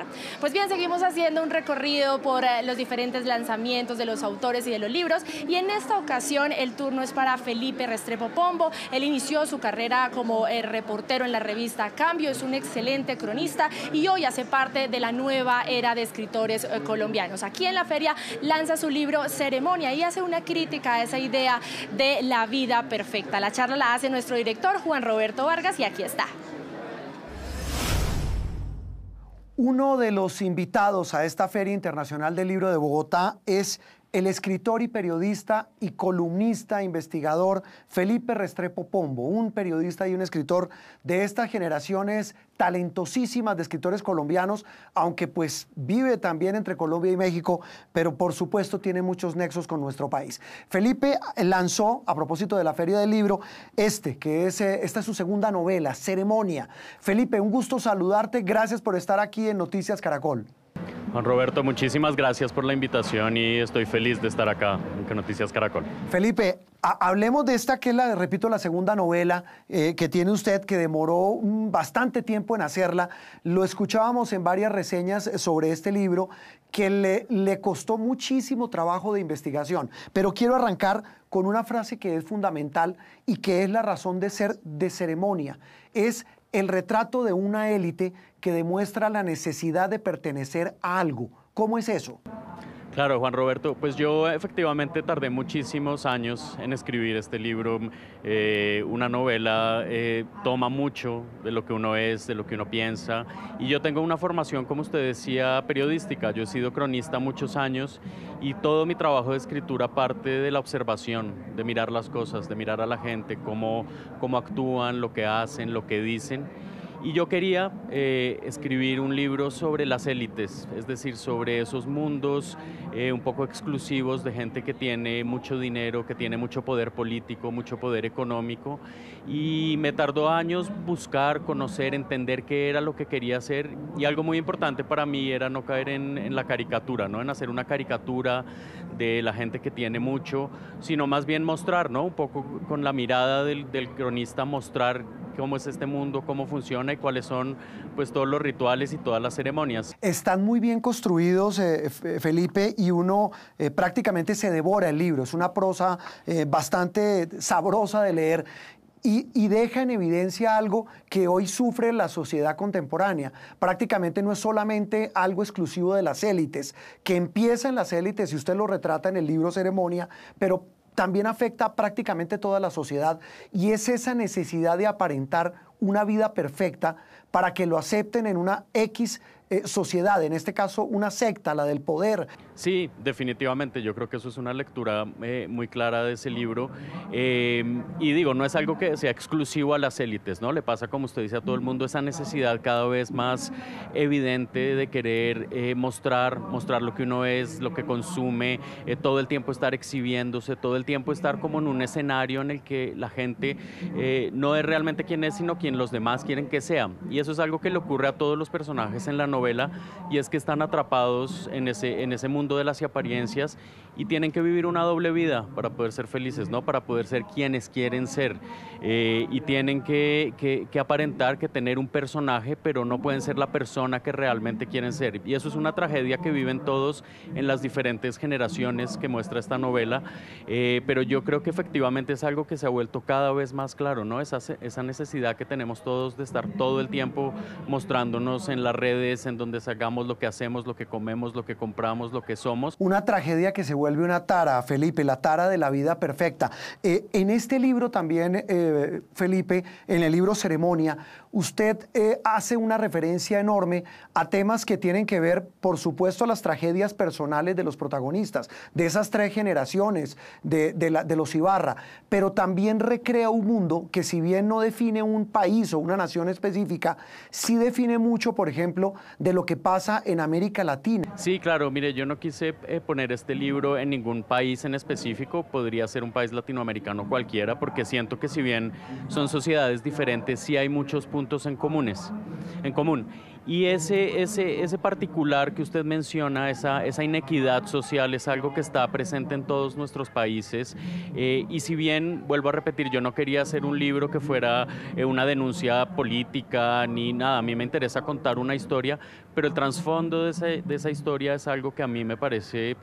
contar. Pues bien, seguimos haciendo un recorrido por los diferentes lanzamientos de los autores y de los libros, y en esta ocasión el turno es para Felipe Restrepo Pombo. Él inició su carrera como reportero en la revista Cambio, es un excelente cronista y hoy hace parte de la nueva era de escritores colombianos. Aquí en la feria lanza su libro Ceremonia y hace una crítica a esa idea de la vida perfecta. La charla la hace nuestro director Juan Roberto Vargas y aquí está. Uno de los invitados a esta Feria Internacional del Libro de Bogotá es el escritor y periodista y columnista, investigador Felipe Restrepo Pombo, un periodista y un escritor de estas generaciones talentosísimas de escritores colombianos, aunque pues vive también entre Colombia y México, pero por supuesto tiene muchos nexos con nuestro país. Felipe lanzó, a propósito de la Feria del Libro, esta es su segunda novela, Ceremonia. Felipe, un gusto saludarte, gracias por estar aquí en Noticias Caracol. Juan Roberto, muchísimas gracias por la invitación y estoy feliz de estar acá en Noticias Caracol. Felipe, hablemos de esta que es, repito, la segunda novela que tiene usted, que demoró bastante tiempo en hacerla. Lo escuchábamos en varias reseñas sobre este libro, que le costó muchísimo trabajo de investigación. Pero quiero arrancar con una frase que es fundamental y que es la razón de ser de Ceremonia. Es el retrato de una élite que demuestra la necesidad de pertenecer a algo. ¿Cómo es eso? Claro, Juan Roberto, pues yo efectivamente tardé muchísimos años en escribir este libro. Una novela toma mucho de lo que uno es, de lo que uno piensa, y yo tengo una formación, como usted decía, periodística. Yo he sido cronista muchos años y todo mi trabajo de escritura parte de la observación, de mirar las cosas, de mirar a la gente, cómo actúan, lo que hacen, lo que dicen. Y yo quería escribir un libro sobre las élites, es decir, sobre esos mundos un poco exclusivos de gente que tiene mucho dinero, que tiene mucho poder político, mucho poder económico. Y me tardó años buscar, conocer, entender qué era lo que quería hacer. Y algo muy importante para mí era no caer en la caricatura, ¿no? En hacer una caricatura de la gente que tiene mucho, sino más bien mostrar, ¿no? Un poco con la mirada del cronista, mostrar cómo es este mundo, cómo funciona y cuáles son pues todos los rituales y todas las ceremonias. Están muy bien construidos, Felipe, y uno prácticamente se devora el libro. Es una prosa bastante sabrosa de leer. Y deja en evidencia algo que hoy sufre la sociedad contemporánea. Prácticamente no es solamente algo exclusivo de las élites, que empieza en las élites, y usted lo retrata en el libro Ceremonia, pero también afecta a prácticamente toda la sociedad, y es esa necesidad de aparentar una vida perfecta para que lo acepten en una X sociedad, en este caso una secta, la del poder. Sí, definitivamente, yo creo que eso es una lectura muy clara de ese libro, y digo, no es algo que sea exclusivo a las élites, ¿no? Le pasa, como usted dice, a todo el mundo esa necesidad cada vez más evidente de querer mostrar lo que uno es, lo que consume, todo el tiempo estar exhibiéndose, todo el tiempo estar como en un escenario en el que la gente no es realmente quién es, sino quien los demás quieren que sea. Y eso es algo que le ocurre a todos los personajes en la novela, y es que están atrapados en ese mundo de las apariencias y tienen que vivir una doble vida para poder ser felices, ¿no? Para poder ser quienes quieren ser, y tienen que aparentar, que tener un personaje, pero no pueden ser la persona que realmente quieren ser. Y eso es una tragedia que viven todos en las diferentes generaciones que muestra esta novela, pero yo creo que efectivamente es algo que se ha vuelto cada vez más claro, ¿no? Esa necesidad que tenemos todos de estar todo el tiempo mostrándonos en las redes, en donde sacamos lo que hacemos, lo que comemos, lo que compramos, lo que somos. Una tragedia que se vuelve una tara, Felipe, la tara de la vida perfecta. En este libro también, Felipe, en el libro Ceremonia, usted hace una referencia enorme a temas que tienen que ver, por supuesto, a las tragedias personales de los protagonistas, de esas tres generaciones, de los Ibarra, pero también recrea un mundo que, si bien no define un país o una nación específica, sí define mucho, por ejemplo, de lo que pasa en América Latina. Sí, claro, mire, yo no quise poner este libro en ningún país en específico, podría ser un país latinoamericano cualquiera, porque siento que si bien son sociedades diferentes, sí hay muchos puntos en común. Y ese particular que usted menciona, esa inequidad social es algo que está presente en todos nuestros países. Y si bien, vuelvo a repetir, yo no quería hacer un libro que fuera una denuncia política ni nada, a mí me interesa contar una historia, pero el trasfondo de esa historia es algo que a mí me parece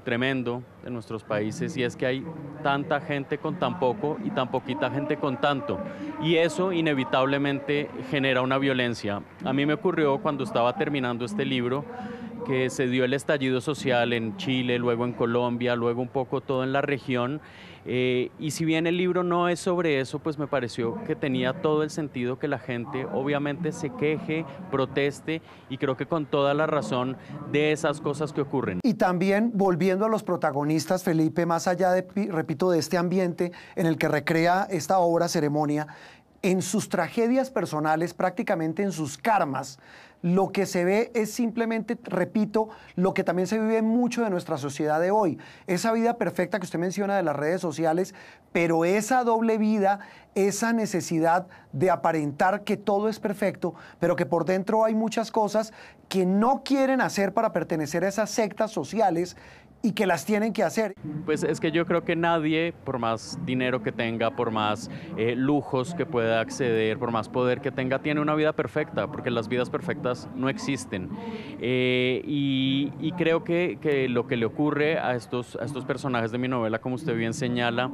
tremendo en nuestros países, y es que hay tanta gente con tan poco y tan poquita gente con tanto, y eso inevitablemente genera una violencia. A mí me ocurrió cuando estaba terminando este libro que se dio el estallido social en Chile, luego en Colombia, luego un poco todo en la región. Y si bien el libro no es sobre eso, pues me pareció que tenía todo el sentido que la gente obviamente se queje, proteste, y creo que con toda la razón, de esas cosas que ocurren. Y también, volviendo a los protagonistas, Felipe, más allá de, repito, de este ambiente en el que recrea esta obra Ceremonia, en sus tragedias personales, prácticamente en sus karmas, lo que se ve es simplemente, repito, lo que también se vive mucho de nuestra sociedad de hoy. Esa vida perfecta que usted menciona de las redes sociales, pero esa doble vida, esa necesidad de aparentar que todo es perfecto, pero que por dentro hay muchas cosas que no quieren hacer para pertenecer a esas sectas sociales y que las tienen que hacer. Pues es que yo creo que nadie, por más dinero que tenga, por más lujos que pueda acceder, por más poder que tenga, tiene una vida perfecta, porque las vidas perfectas no existen. Y creo que lo que le ocurre a estos personajes de mi novela, como usted bien señala,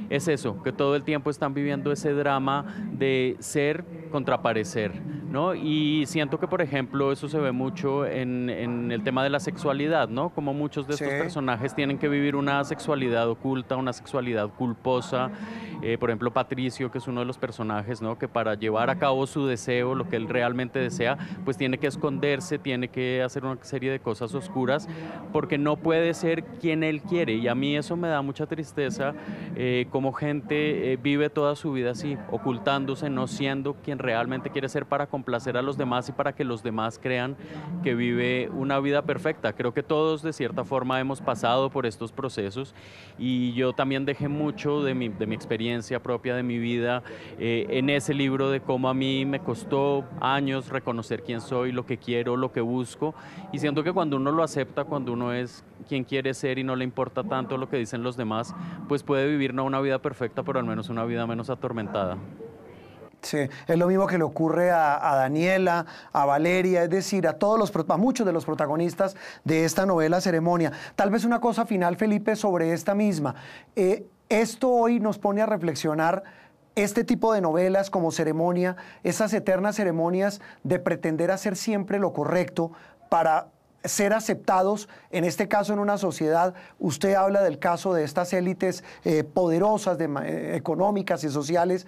es eso, que todo el tiempo están viviendo ese drama de ser contra parecer, ¿no? Y siento que, por ejemplo, eso se ve mucho en el tema de la sexualidad, ¿no? Como muchos de estos personajes tienen que vivir una sexualidad oculta, una sexualidad culposa. Por ejemplo, Patricio, que es uno de los personajes, ¿no? Que para llevar a cabo su deseo, lo que él realmente desea, pues tiene que esconderse, tiene que hacer una serie de cosas oscuras, porque no puede ser quien él quiere. Y a mí eso me da mucha tristeza, como gente vive toda su vida así, ocultándose, no siendo quien realmente quiere ser para complacer a los demás y para que los demás crean que vive una vida perfecta. Creo que todos de cierta forma hemos pasado por estos procesos, y yo también dejé mucho de mi experiencia propia, de mi vida, en ese libro, de cómo a mí me costó años reconocer quién soy, lo que quiero, lo que busco, y siento que cuando uno lo acepta, cuando uno es quien quiere ser y no le importa tanto lo que dicen los demás, pues puede vivir no una vida perfecta, pero al menos una vida menos atormentada. Sí, es lo mismo que le ocurre a Daniela, a Valeria, es decir, a muchos de los protagonistas de esta novela Ceremonia. Tal vez una cosa final, Felipe, sobre esta misma. Esto hoy nos pone a reflexionar este tipo de novelas como Ceremonia, esas eternas ceremonias de pretender hacer siempre lo correcto para ser aceptados, en este caso en una sociedad. Usted habla del caso de estas élites poderosas, económicas y sociales.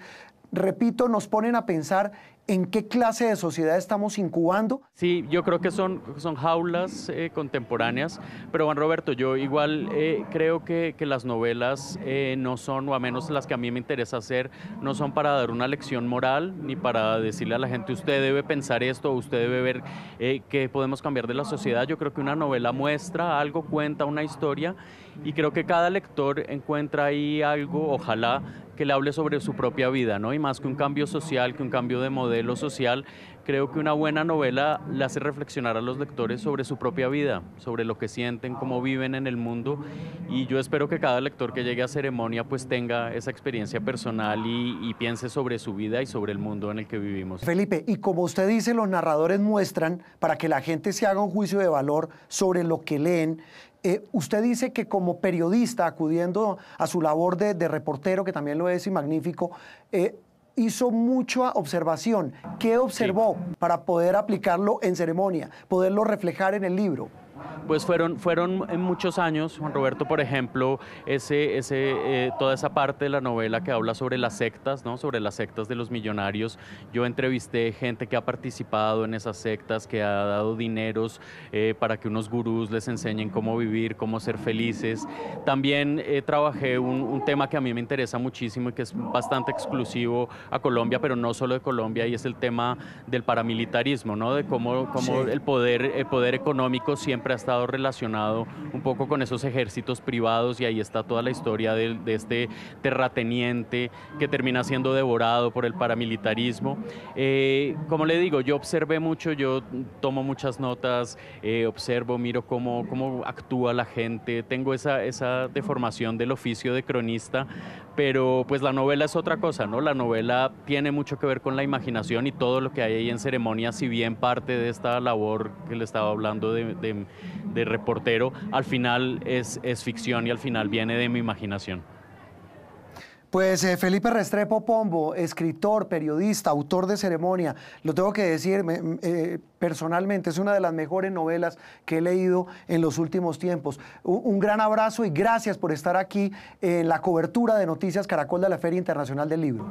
Repito, nos ponen a pensar en qué clase de sociedad estamos incubando. Sí, yo creo que son jaulas contemporáneas, pero Juan Roberto, yo igual creo que las novelas no son, o a menos las que a mí me interesa hacer, no son para dar una lección moral, ni para decirle a la gente, usted debe pensar esto, o usted debe ver qué podemos cambiar de la sociedad. Yo creo que una novela muestra algo, cuenta una historia, y creo que cada lector encuentra ahí algo, ojalá, que le hable sobre su propia vida, ¿no? Y más que un cambio social, que un cambio de modelo social, creo que una buena novela le hace reflexionar a los lectores sobre su propia vida, sobre lo que sienten, cómo viven en el mundo, y yo espero que cada lector que llegue a Ceremonia pues tenga esa experiencia personal y piense sobre su vida y sobre el mundo en el que vivimos. Felipe, y como usted dice, los narradores muestran para que la gente se haga un juicio de valor sobre lo que leen. Usted dice que como periodista, acudiendo a su labor de reportero, que también lo es y magnífico, hizo mucha observación. ¿Qué observó para poder aplicarlo en Ceremonia, poderlo reflejar en el libro? Pues fueron en muchos años, Juan Roberto, por ejemplo, toda esa parte de la novela que habla sobre las sectas, ¿no? Sobre las sectas de los millonarios. Yo entrevisté gente que ha participado en esas sectas, que ha dado dineros para que unos gurús les enseñen cómo vivir, cómo ser felices. También trabajé un tema que a mí me interesa muchísimo y que es bastante exclusivo a Colombia, pero no solo de Colombia, y es el tema del paramilitarismo, ¿no? De cómo el poder económico siempre siempre ha estado relacionado un poco con esos ejércitos privados, y ahí está toda la historia de este terrateniente que termina siendo devorado por el paramilitarismo. Como le digo, yo observé mucho, yo tomo muchas notas, observo, miro cómo actúa la gente, tengo esa deformación del oficio de cronista, pero pues la novela es otra cosa, ¿no? La novela tiene mucho que ver con la imaginación, y todo lo que hay ahí en Ceremonia, si bien parte de esta labor que le estaba hablando de reportero, al final es ficción y al final viene de mi imaginación. Pues Felipe Restrepo Pombo, escritor, periodista, autor de Ceremonia, lo tengo que decir, personalmente es una de las mejores novelas que he leído en los últimos tiempos. Un gran abrazo y gracias por estar aquí en la cobertura de Noticias Caracol de la Feria Internacional del Libro.